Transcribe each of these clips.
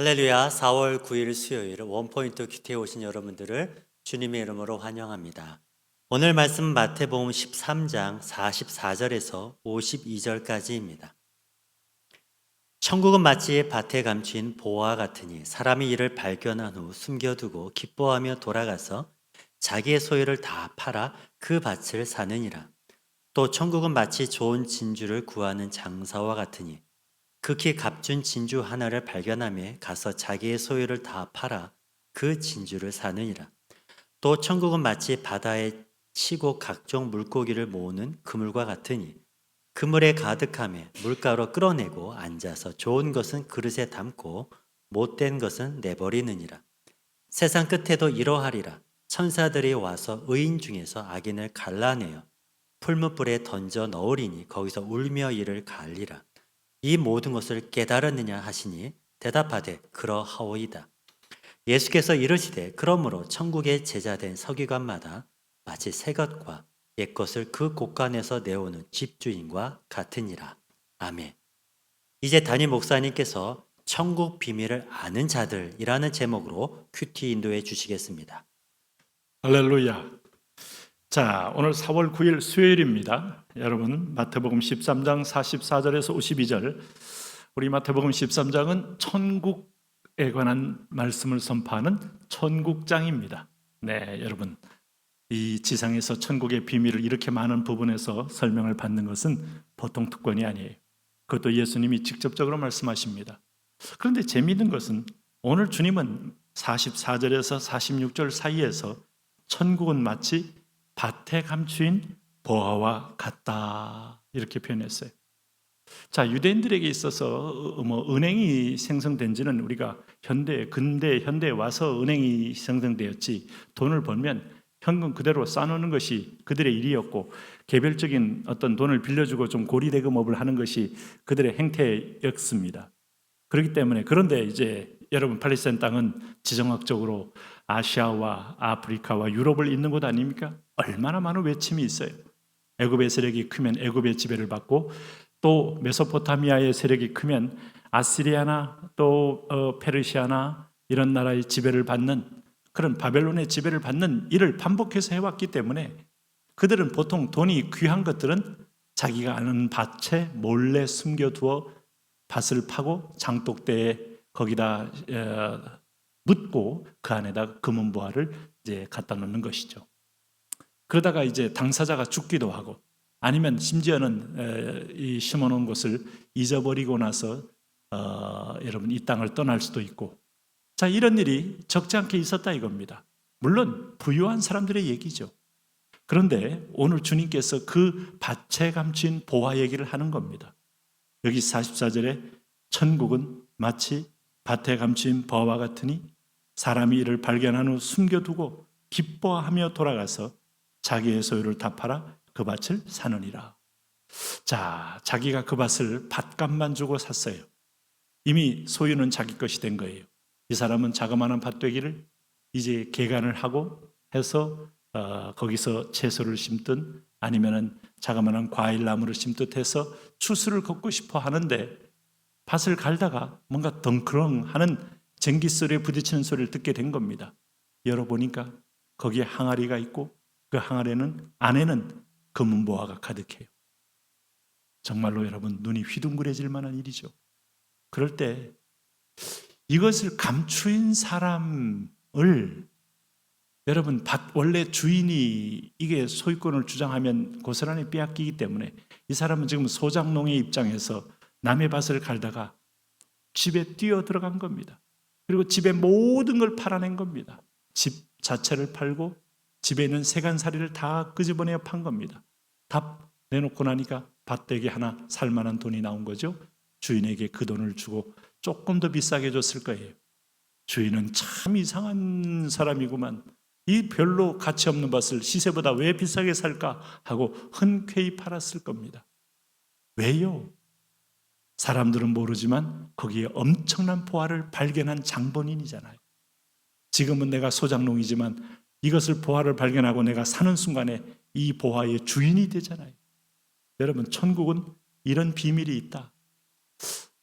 할렐루야, 4월 9일 수요일 원포인트 큐티에 오신 여러분들을 주님의 이름으로 환영합니다. 오늘 말씀 마태복음 13장 44절에서 52절까지입니다. 천국은 마치 밭에 감춘 보화 같으니 사람이 이를 발견한 후 숨겨두고 기뻐하며 돌아가서 자기의 소유를 다 팔아 그 밭을 사느니라. 또 천국은 마치 좋은 진주를 구하는 장사와 같으니 극히 값준 진주 하나를 발견하며 가서 자기의 소유를 다 팔아 그 진주를 사느니라. 또 천국은 마치 바다에 치고 각종 물고기를 모으는 그물과 같으니 그물에 가득하며 물가로 끌어내고 앉아서 좋은 것은 그릇에 담고 못된 것은 내버리느니라. 세상 끝에도 이러하리라. 천사들이 와서 의인 중에서 악인을 갈라내어 풀무불에 던져 넣으리니 거기서 울며 이를 갈리라. 이 모든 것을 깨달았느냐 하시니 대답하되 그러하오이다. 예수께서 이르시되 그러므로 천국의 제자된 서기관마다 마치 새 것과 옛 것을 그 곳간에서 내오는 집주인과 같으니라. 아멘. 이제 담임 목사님께서 천국 비밀을 아는 자들이라는 제목으로 큐티 인도해 주시겠습니다. 할렐루야. 자, 오늘 4월 9일 수요일입니다. 여러분, 마태복음 13장 44절에서 52절. 우리 마태복음 13장은 천국에 관한 말씀을 선포하는 천국장입니다. 네, 여러분. 이 지상에서 천국의 비밀을 이렇게 많은 부분에서 설명을 받는 것은 보통 특권이 아니에요. 그것도 예수님이 직접적으로 말씀하십니다. 그런데 재미있는 것은 오늘 주님은 44절에서 46절 사이에서 천국은 마치 밭에 감추인 보화와 같다 이렇게 표현했어요. 자, 유대인들에게 있어서 은행이 생성된 지는 우리가 근대에 와서 은행이 생성되었지, 돈을 벌면 현금 그대로 쌓아놓는 것이 그들의 일이었고, 개별적인 어떤 돈을 빌려주고 좀 고리대금업을 하는 것이 그들의 행태였습니다. 그렇기 때문에, 그런데 이제 여러분, 팔레스타인 땅은 지정학적으로 아시아와 아프리카와 유럽을 잇는 곳 아닙니까? 얼마나 많은 외침이 있어요. 애굽의 세력이 크면 애굽의 지배를 받고, 또 메소포타미아의 세력이 크면 아시리아나 또 페르시아나 이런 나라의 지배를 받는, 그런 바벨론의 지배를 받는 일을 반복해서 해왔기 때문에 그들은 보통 돈이 귀한 것들은 자기가 아는 밭에 몰래 숨겨두어 밭을 파고 장독대에 거기다 묻고 그 안에다 금은 보화를 이제 갖다 놓는 것이죠. 그러다가 이제 당사자가 죽기도 하고, 아니면 심지어는 이 심어놓은 것을 잊어버리고 나서 여러분 이 땅을 떠날 수도 있고, 자, 이런 일이 적지 않게 있었다 이겁니다. 물론 부유한 사람들의 얘기죠. 그런데 오늘 주님께서 그 밭에 감춘 보화 얘기를 하는 겁니다. 여기 44절에 천국은 마치 밭에 감춘 보화와 같으니 사람이 이를 발견한 후 숨겨두고 기뻐하며 돌아가서 자기의 소유를 다 팔아 그 밭을 사느니라. 자, 자기가 그 밭을 밭값만 주고 샀어요. 이미 소유는 자기 것이 된 거예요. 이 사람은 자그마한 밭되기를 이제 개간을 하고 해서 거기서 채소를 심든 아니면은 자그마한 과일나무를 심듯 해서 추수를 걷고 싶어 하는데, 밭을 갈다가 뭔가 덩크렁하는 전기 소리에 부딪히는 소리를 듣게 된 겁니다. 열어보니까 거기에 항아리가 있고 그 항아리는 안에는 금은 보화가 가득해요. 정말로 여러분, 눈이 휘둥그레질 만한 일이죠. 그럴 때 이것을 감추인 사람을, 여러분, 밭 원래 주인이 이게 소유권을 주장하면 고스란히 빼앗기기 때문에 이 사람은 지금 소장농의 입장에서 남의 밭을 갈다가 집에 뛰어 들어간 겁니다. 그리고 집의 모든 걸 팔아낸 겁니다. 집 자체를 팔고 집에 있는 세간살이를 다 끄집어내어 판 겁니다. 다 내놓고 나니까 밭대기 하나 살 만한 돈이 나온 거죠. 주인에게 그 돈을 주고 조금 더 비싸게 줬을 거예요. 주인은 참 이상한 사람이구만, 이 별로 가치 없는 밭을 시세보다 왜 비싸게 살까 하고 흔쾌히 팔았을 겁니다. 왜요? 사람들은 모르지만 거기에 엄청난 보화를 발견한 장본인이잖아요. 지금은 내가 소장농이지만 이것을 보화를 발견하고 내가 사는 순간에 이 보화의 주인이 되잖아요. 여러분, 천국은 이런 비밀이 있다.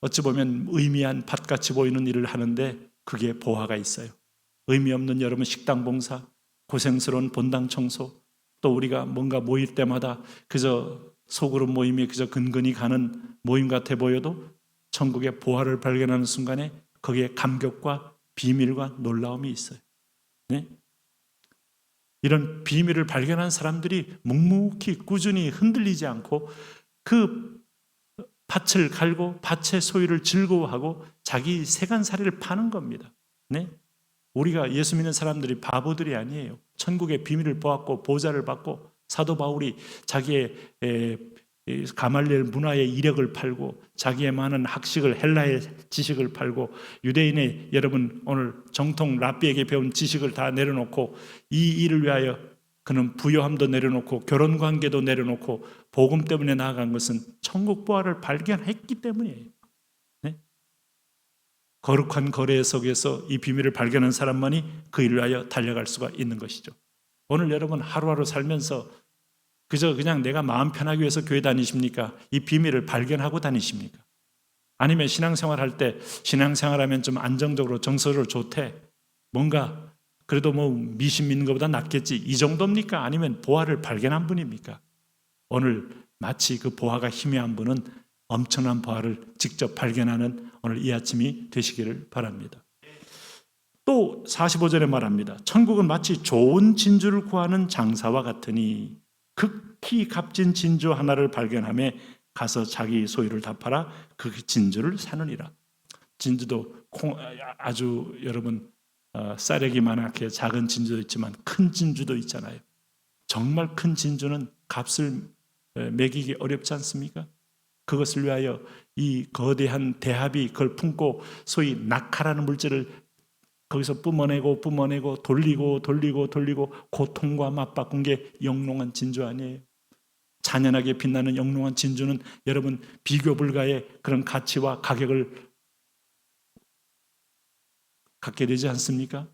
어찌 보면 의미한 밭같이 보이는 일을 하는데 그게 보화가 있어요. 의미 없는 여러분 식당 봉사, 고생스러운 본당 청소, 또 우리가 뭔가 모일 때마다 그저 소그룹 모임이 그저 근근히 가는 모임 같아 보여도 천국의 보화를 발견하는 순간에 거기에 감격과 비밀과 놀라움이 있어요. 네? 이런 비밀을 발견한 사람들이 묵묵히 꾸준히 흔들리지 않고 그 밭을 갈고 밭의 소유를 즐거워하고 자기 세간살이를 파는 겁니다. 네? 우리가 예수 믿는 사람들이 바보들이 아니에요. 천국의 비밀을 보았고 보좌를 받고 사도 바울이 자기의 가말리엘 문화의 이력을 팔고 자기의 많은 학식을 헬라의 지식을 팔고 유대인의 여러분 오늘 정통 랍비에게 배운 지식을 다 내려놓고 이 일을 위하여 그는 부요함도 내려놓고 결혼관계도 내려놓고 복음 때문에 나아간 것은 천국 보화를 발견했기 때문이에요. 네? 거룩한 거래 속에서 이 비밀을 발견한 사람만이 그 일을 위하여 달려갈 수가 있는 것이죠. 오늘 여러분 하루하루 살면서 그저 그냥 내가 마음 편하기 위해서 교회 다니십니까? 이 비밀을 발견하고 다니십니까? 아니면 신앙생활 때 신앙생활하면 좀 안정적으로 정서로 좋대. 뭔가 그래도 뭐 미신 믿는 것보다 낫겠지. 이 정도입니까? 아니면 보화를 발견한 분입니까? 오늘 마치 그 보화가 희미한 분은 엄청난 보화를 직접 발견하는 오늘 이 아침이 되시기를 바랍니다. 또 45절에 말합니다. 천국은 마치 좋은 진주를 구하는 장사와 같으니 극히 값진 진주 하나를 발견하며 가서 자기 소유를 다 팔아 그 진주를 사느니라. 진주도 아주 여러분 쌀액이 많게 작은 진주도 있지만 큰 진주도 있잖아요. 정말 큰 진주는 값을 매기기 어렵지 않습니까? 그것을 위하여 이 거대한 대합이 그걸 품고 소위 낙하라는 물질을 거기서 뿜어내고 돌리고 고통과 맞바꾼 게 영롱한 진주 아니에요. 잔연하게 빛나는 영롱한 진주는 여러분 비교 불가의 그런 가치와 가격을 갖게 되지 않습니까?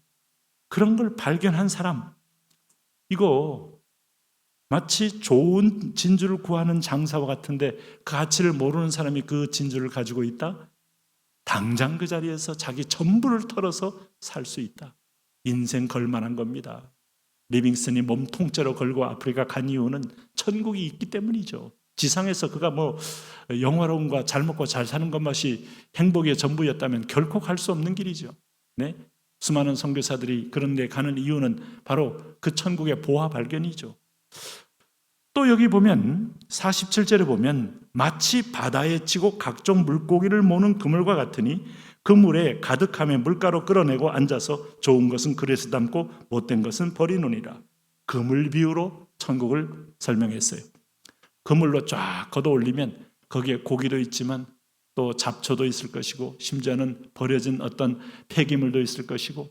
그런 걸 발견한 사람, 이거 마치 좋은 진주를 구하는 장사와 같은데 그 가치를 모르는 사람이 그 진주를 가지고 있다? 당장 그 자리에서 자기 전부를 털어서 살 수 있다. 인생 걸만한 겁니다. 리빙스턴이 몸 통째로 걸고 아프리카 간 이유는 천국이 있기 때문이죠. 지상에서 그가 뭐 영화로움과 잘 먹고 잘 사는 것만이 행복의 전부였다면 결코 갈 수 없는 길이죠. 네? 수많은 선교사들이 그런 데 가는 이유는 바로 그 천국의 보화 발견이죠. 또 여기 보면 47절에 보면 마치 바다에 치고 각종 물고기를 모는 그물과 같으니 그 물에 가득하며 물가로 끌어내고 앉아서 좋은 것은 그릇에 담고 못된 것은 버리노니라. 그물 비유로 천국을 설명했어요. 그물로 쫙 걷어 올리면 거기에 고기도 있지만 또 잡초도 있을 것이고 심지어는 버려진 어떤 폐기물도 있을 것이고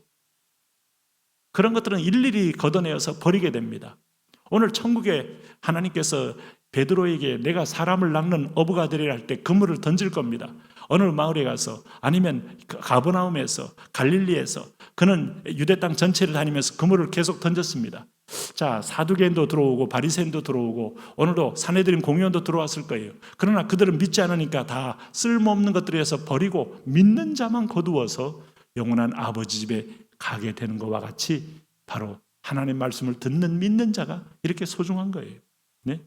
그런 것들은 일일이 걷어내어서 버리게 됩니다. 오늘 천국에 하나님께서 베드로에게 내가 사람을 낚는 어부가 되리라 할 때 그물을 던질 겁니다. 어느 마을에 가서 아니면 가버나움에서 갈릴리에서 그는 유대 땅 전체를 다니면서 그물을 계속 던졌습니다. 자, 사두개인도 들어오고 바리새인도 들어오고 오늘도 산헤드린 공의원도 들어왔을 거예요. 그러나 그들은 믿지 않으니까 다 쓸모없는 것들에서 버리고 믿는 자만 거두어서 영원한 아버지 집에 가게 되는 것과 같이 바로 하나님 말씀을 듣는 믿는 자가 이렇게 소중한 거예요. 네?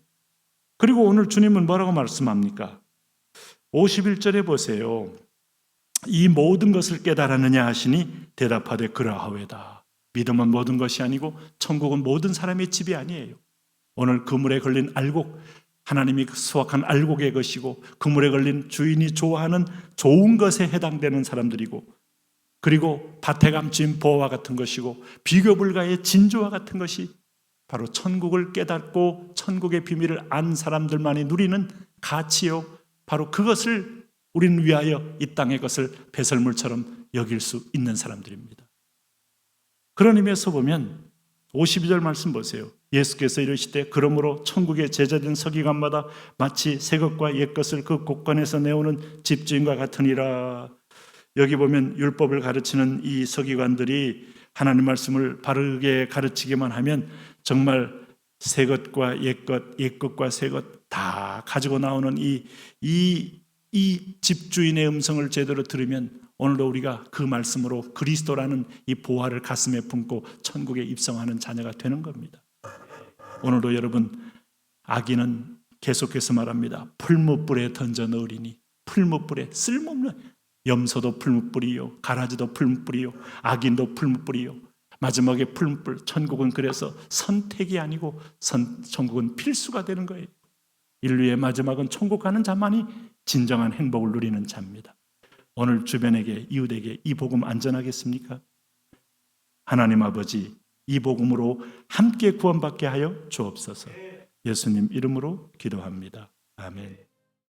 그리고 오늘 주님은 뭐라고 말씀합니까? 51절에 보세요. 이 모든 것을 깨달았느냐 하시니 대답하되 그러하외다. 믿음은 모든 것이 아니고 천국은 모든 사람의 집이 아니에요. 오늘 그물에 걸린 알곡, 하나님이 수확한 알곡의 것이고 그물에 걸린 주인이 좋아하는 좋은 것에 해당되는 사람들이고 그리고 밭에 감춘 보화와 같은 것이고 비교 불가의 진주와 같은 것이 바로 천국을 깨닫고 천국의 비밀을 안 사람들만이 누리는 가치요. 바로 그것을 우리는 위하여 이 땅의 것을 배설물처럼 여길 수 있는 사람들입니다. 그런 의미에서 보면 52절 말씀 보세요. 예수께서 이르시되 그러므로 천국의 제자된 서기관마다 마치 새 것과 옛 것을 그 곳간에서 내오는 집주인과 같으니라. 여기 보면 율법을 가르치는 이 서기관들이 하나님 말씀을 바르게 가르치기만 하면 정말 새 것과 옛 것, 옛 것과 새 것 다 가지고 나오는 이 이 집주인의 음성을 제대로 들으면 오늘도 우리가 그 말씀으로 그리스도라는 이 보화를 가슴에 품고 천국에 입성하는 자녀가 되는 겁니다. 오늘도 여러분, 악인은 계속해서 말합니다. 풀무불에 던져 넣으리니, 풀무불에, 쓸모없는 염소도 풀무불이요, 가라지도 풀무불이요, 악인도 풀무불이요. 마지막에 풀무불. 천국은 그래서 선택이 아니고 천국은 필수가 되는 거예요. 인류의 마지막은 천국 가는 자만이 진정한 행복을 누리는 자입니다. 오늘 주변에게, 이웃에게 이 복음 안전하겠습니까? 하나님 아버지, 이 복음으로 함께 구원받게 하여 주옵소서. 예수님 이름으로 기도합니다. 아멘.